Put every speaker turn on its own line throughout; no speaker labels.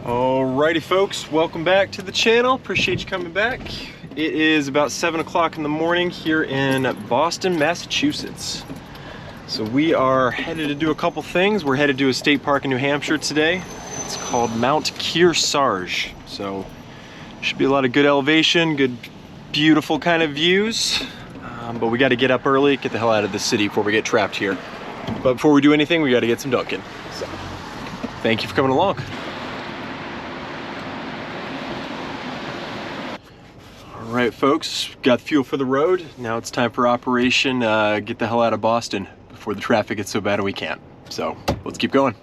Alrighty folks, welcome back to the channel. Appreciate you coming back. It is about 7 o'clock in the morning here in Boston, Massachusetts. So we are headed to do a couple things. We're headed to a state park in New Hampshire today. It's called Mount Kearsarge. So should be a lot of good elevation, good, beautiful kind of views. But we got to get up early, get the hell out of the city before we get trapped here. But before we do anything, we got to get some Dunkin'. So thank you for coming along. All right, folks, got fuel for the road. Now it's time for operation get the hell out of Boston before the traffic gets so bad we can't. So let's keep going.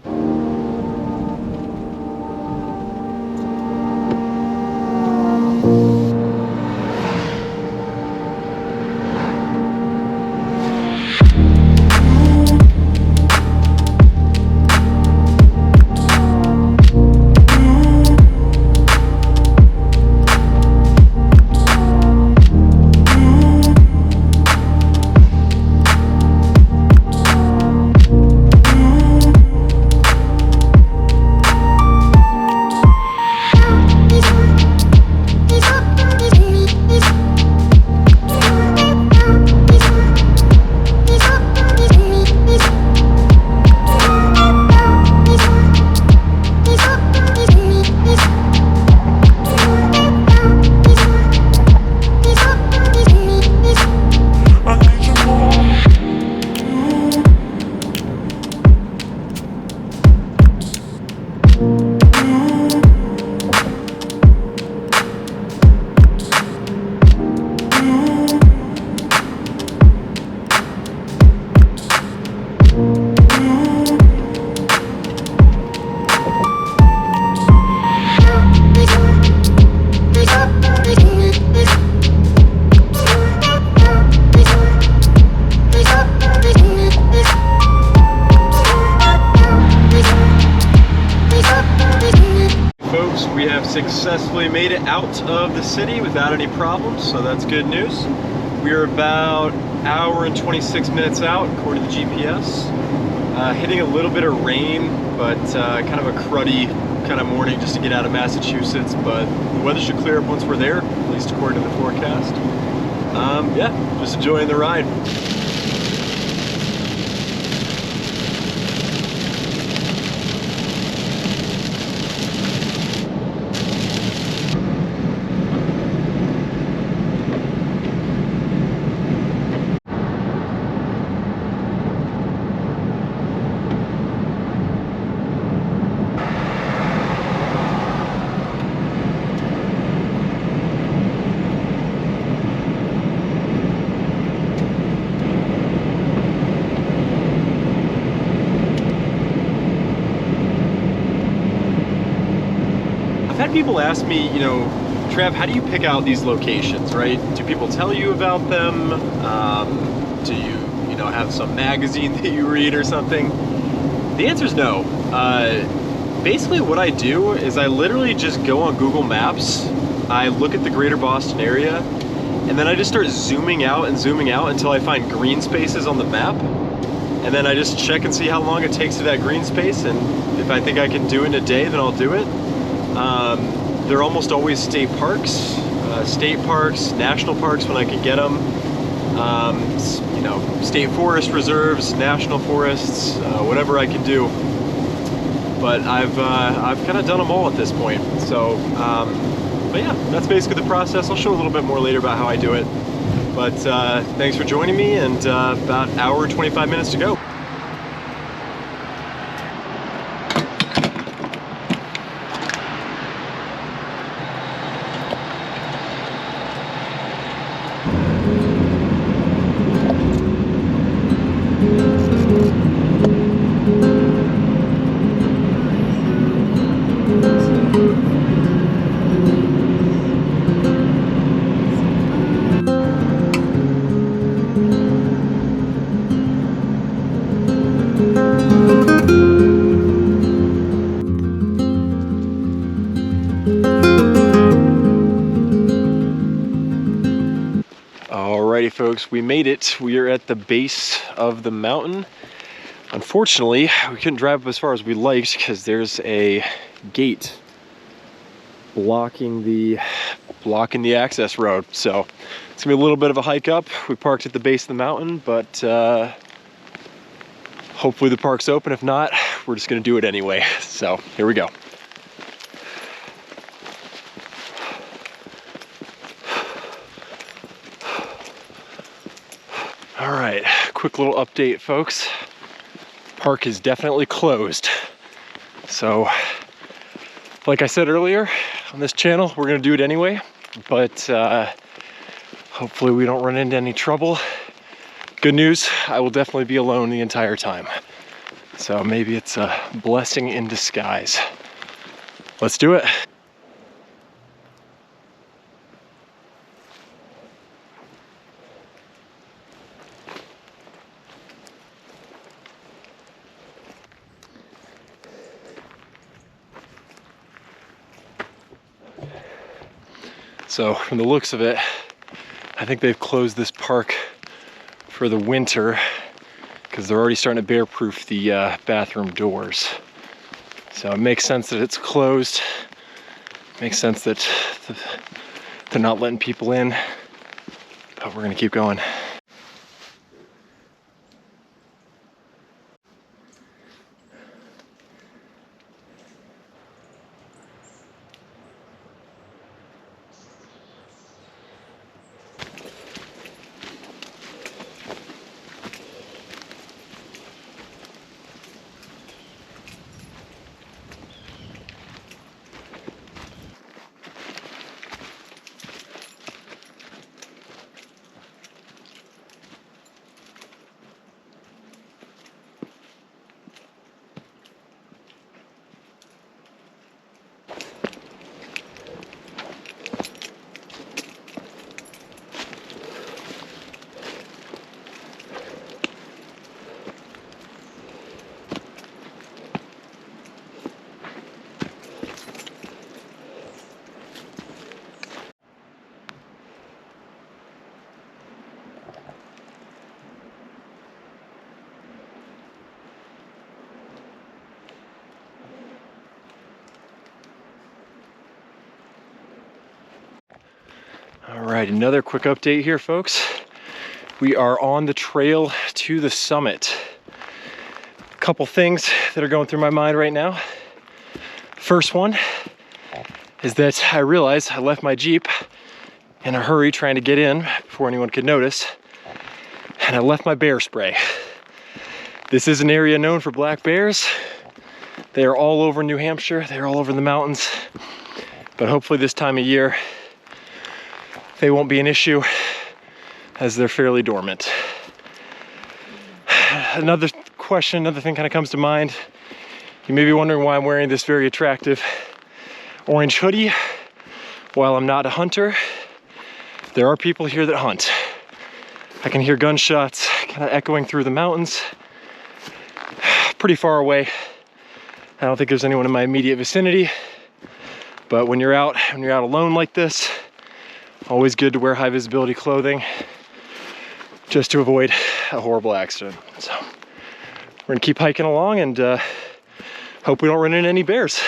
We have successfully made it out of the city without any problems, so that's good news. We are about an hour and 26 minutes out according to the GPS. Hitting a little bit of rain, but kind of a cruddy kind of morning just to get out of Massachusetts, but the weather should clear up once we're there, at least according to the forecast. Yeah, just enjoying the ride. I've had people ask me, you know, Trev, how do you pick out these locations, right? Do people tell you about them? Do you know, have some magazine that you read or something? The answer is no. Basically what I do is I literally just go on Google Maps, I look at the greater Boston area, and then I just start zooming out until I find green spaces on the map. And then I just check and see how long it takes to that green space, and if I think I can do it in a day, then I'll do it. They're almost always state parks, national parks when I can get them, you know, state forest reserves, national forests, whatever I can do. But I've kind of done them all at this point. So, but yeah, that's basically the process. I'll show a little bit more later about how I do it. But thanks for joining me, and about an hour and 25 minutes to go. Alrighty folks, we made it. We are at the base of the mountain. Unfortunately, we couldn't drive up as far as we liked because there's a gate blocking the access road. So it's gonna be a little bit of a hike up. We parked at the base of the mountain, but hopefully the park's open. If not, we're just gonna do it anyway. So here we go. All right, quick little update, folks. Park is definitely closed. So, like I said earlier, on this channel, we're gonna do it anyway, but hopefully we don't run into any trouble. Good news, I will definitely be alone the entire time. So maybe it's a blessing in disguise. Let's do it. So from the looks of it, I think they've closed this park for the winter because they're already starting to bear-proof the bathroom doors. So it makes sense that it's closed. Makes sense that they're not letting people in, but we're gonna keep going. All right, another quick update here, folks. We are on the trail to the summit. A couple things that are going through my mind right now. First one is that I realized I left my Jeep in a hurry trying to get in before anyone could notice, and I left my bear spray. This is an area known for black bears. They are all over New Hampshire. They're all over the mountains, but hopefully this time of year, they won't be an issue as they're fairly dormant. Another thing kind of comes to mind. You may be wondering why I'm wearing this very attractive orange hoodie while I'm not a hunter. There are people here that hunt. I can hear gunshots kind of echoing through the mountains, pretty far away. I don't think there's anyone in my immediate vicinity, but when you're out alone like this, always good to wear high visibility clothing just to avoid a horrible accident. So we're gonna keep hiking along and hope we don't run into any bears.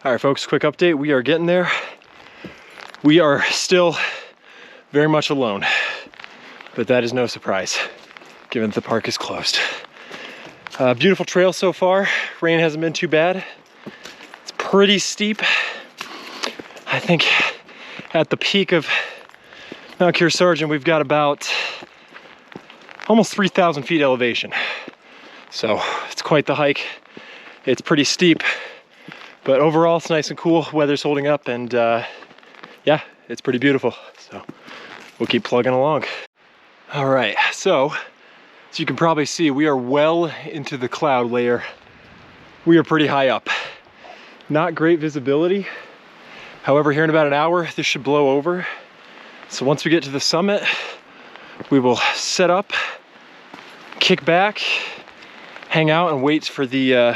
All right, folks, quick update. We are getting there. We are still very much alone, but that is no surprise given that the park is closed. Beautiful trail so far. Rain hasn't been too bad. It's pretty steep. I think at the peak of Mount Kearsarge, we've got about almost 3,000 feet elevation. So it's quite the hike. It's pretty steep, but overall it's nice and cool. Weather's holding up, and yeah, it's pretty beautiful. So we'll keep plugging along. All right, so as you can probably see, we are well into the cloud layer. We are pretty high up. Not great visibility. However, here in about an hour, this should blow over. So once we get to the summit, we will set up, kick back, hang out, and wait for the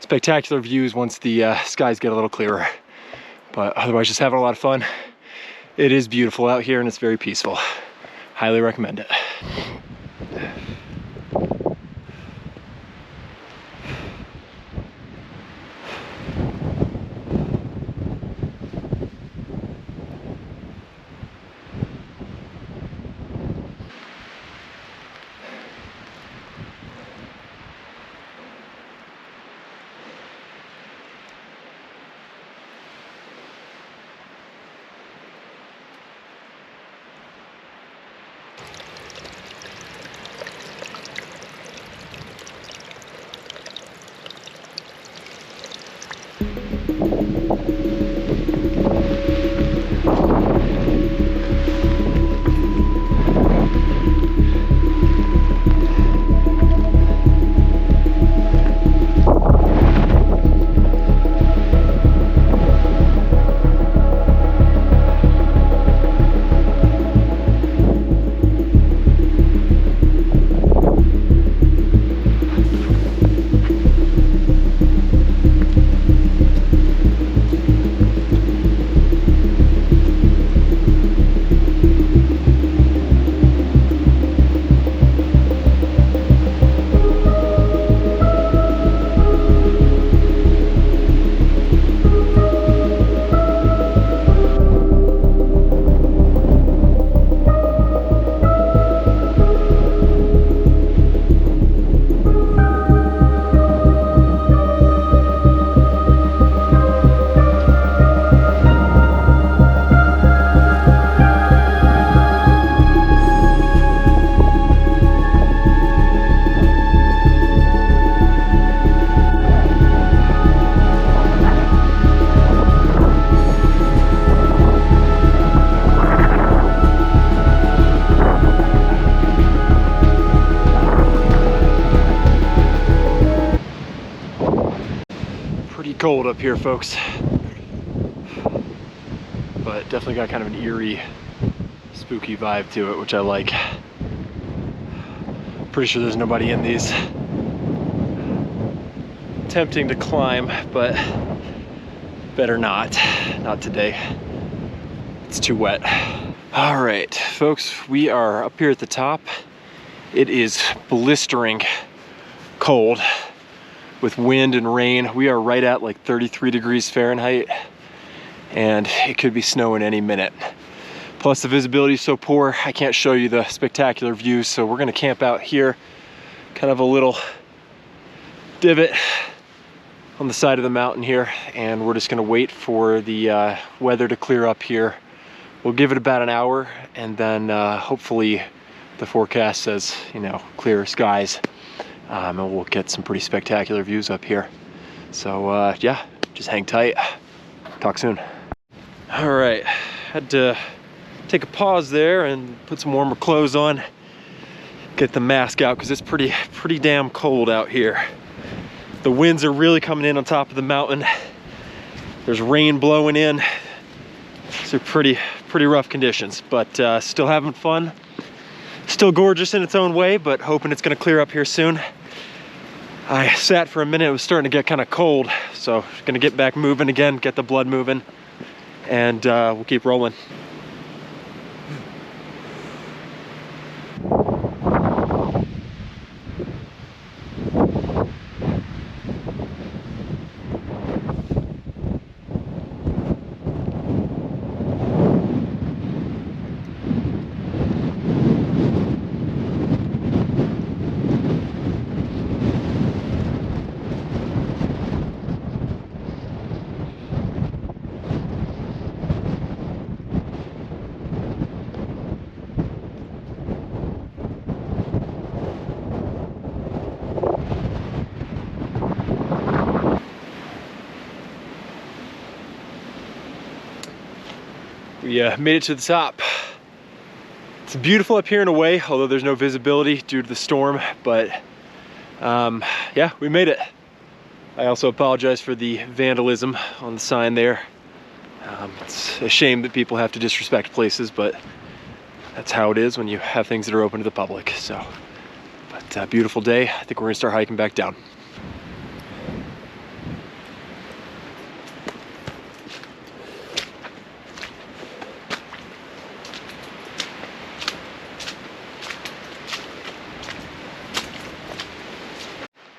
spectacular views once the skies get a little clearer. But otherwise, just having a lot of fun. It is beautiful out here and it's very peaceful. Highly recommend it. Cold up here, folks, but definitely got kind of an eerie, spooky vibe to it, which I like. Pretty sure there's nobody in these. Tempting to climb, but better not today. It's too wet. All right, folks, we are up here at the top. It is blistering cold with wind and rain. We are right at like 33 degrees Fahrenheit, and it could be snowing any minute. Plus the visibility is so poor, I can't show you the spectacular views, so we're gonna camp out here, kind of a little divot on the side of the mountain here, and we're just gonna wait for the weather to clear up here. We'll give it about an hour, and then hopefully the forecast says, you know, clear skies. And we'll get some pretty spectacular views up here. So yeah, just hang tight. Talk soon. All right, had to take a pause there and put some warmer clothes on. Get the mask out because it's pretty damn cold out here. The winds are really coming in on top of the mountain. There's rain blowing in. These are pretty rough conditions, but still having fun. Still gorgeous in its own way, but hoping it's gonna clear up here soon. I sat for a minute, it was starting to get kind of cold, so gonna get back moving again, get the blood moving, and we'll keep rolling. We made it to the top. It's beautiful up here in a way, although there's no visibility due to the storm, but yeah, we made it. I also apologize for the vandalism on the sign there. It's a shame that people have to disrespect places, but that's how it is when you have things that are open to the public. So, but beautiful day. I think we're gonna start hiking back down.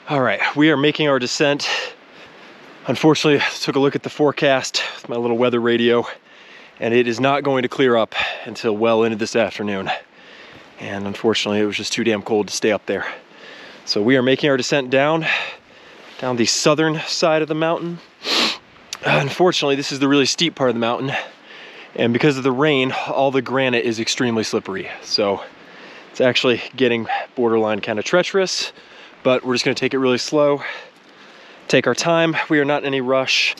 All right, we are making our descent. Unfortunately, I took a look at the forecast with my little weather radio, and it is not going to clear up until well into this afternoon. And unfortunately, it was just too damn cold to stay up there. So we are making our descent down the southern side of the mountain. Unfortunately, this is the really steep part of the mountain. And because of the rain, all the granite is extremely slippery. So it's actually getting borderline kind of treacherous. But we're just gonna take it really slow, take our time. We are not in any rush.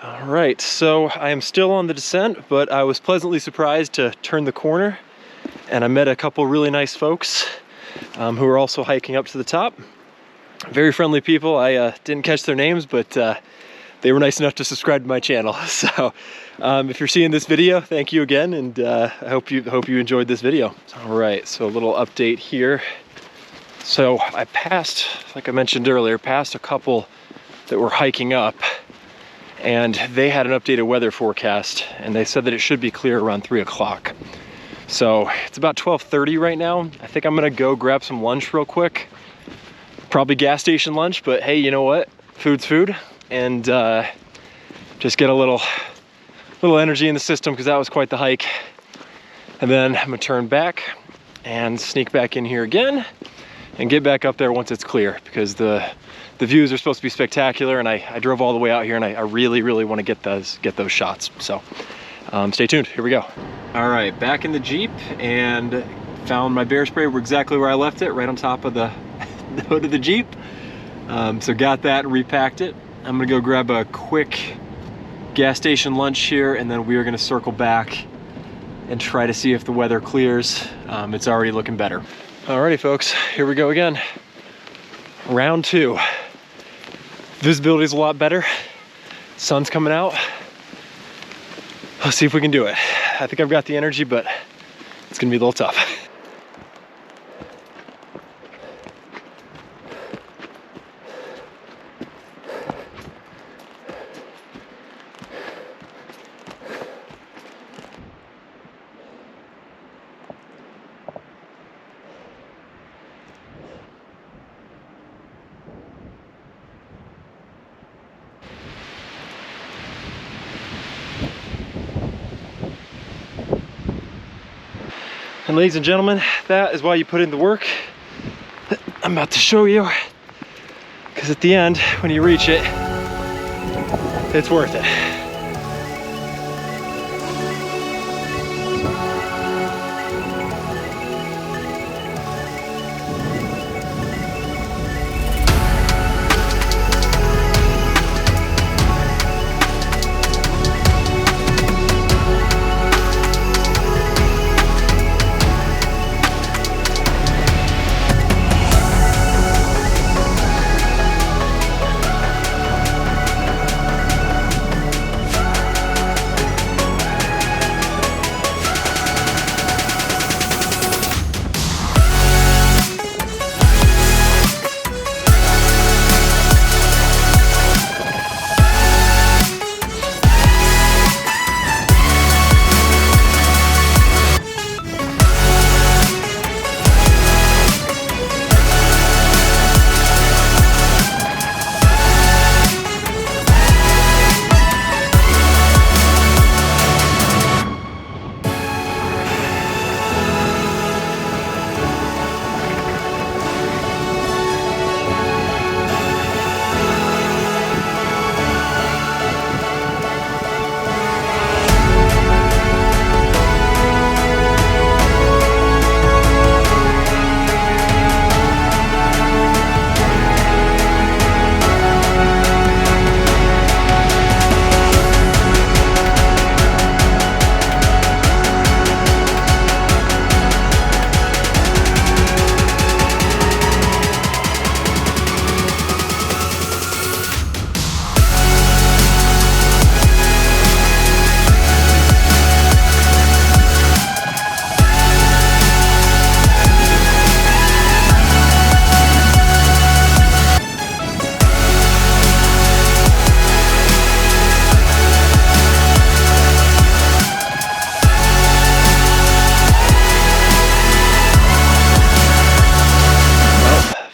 All right, so I am still on the descent, but I was pleasantly surprised to turn the corner, and I met a couple really nice folks who are also hiking up to the top. Very friendly people. I didn't catch their names, but they were nice enough to subscribe to my channel. So if you're seeing this video, thank you again, and I hope you enjoyed this video. All right, so a little update here. So I passed, like I mentioned earlier, passed a couple that were hiking up, and they had an updated weather forecast, and they said that it should be clear around 3 o'clock. So it's about 12:30 right now. I think I'm gonna go grab some lunch real quick. Probably gas station lunch, but hey, you know what? Food's food, and just get a little energy in the system, because that was quite the hike. And then I'm gonna turn back and sneak back in here again and get back up there once it's clear, because the views are supposed to be spectacular, and I drove all the way out here, and I really want to get those shots. So stay tuned, here we go. All right, back in the Jeep, and found my bear spray exactly where I left it, right on top of the hood of the Jeep. So got that and repacked it. I'm gonna go grab a quick gas station lunch here, and then we are gonna circle back and try to see if the weather clears. It's already looking better. Alrighty folks, here we go again. Round 2. Visibility is a lot better. Sun's coming out. Let's see if we can do it. I think I've got the energy, but it's gonna be a little tough. And ladies and gentlemen, that is why you put in the work that I'm about to show you. Because at the end, when you reach it, it's worth it.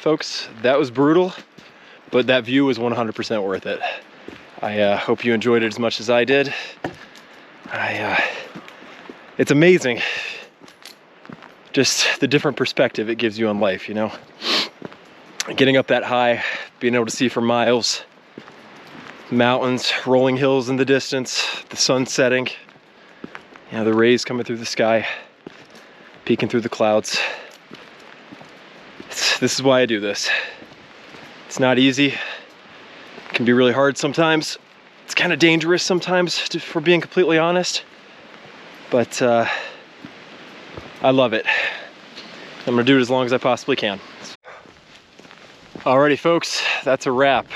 folks, that was brutal, but that view was 100% worth it. I hope you enjoyed it as much as I did. It's amazing, just the different perspective it gives you on life, you know? Getting up that high, being able to see for miles, mountains, rolling hills in the distance, the sun setting, you know, the rays coming through the sky, peeking through the clouds. This is why I do this. It's not easy. It can be really hard sometimes. It's kind of dangerous sometimes, for being completely honest. But I love it. I'm gonna do it as long as I possibly can. Alrighty folks, that's a wrap.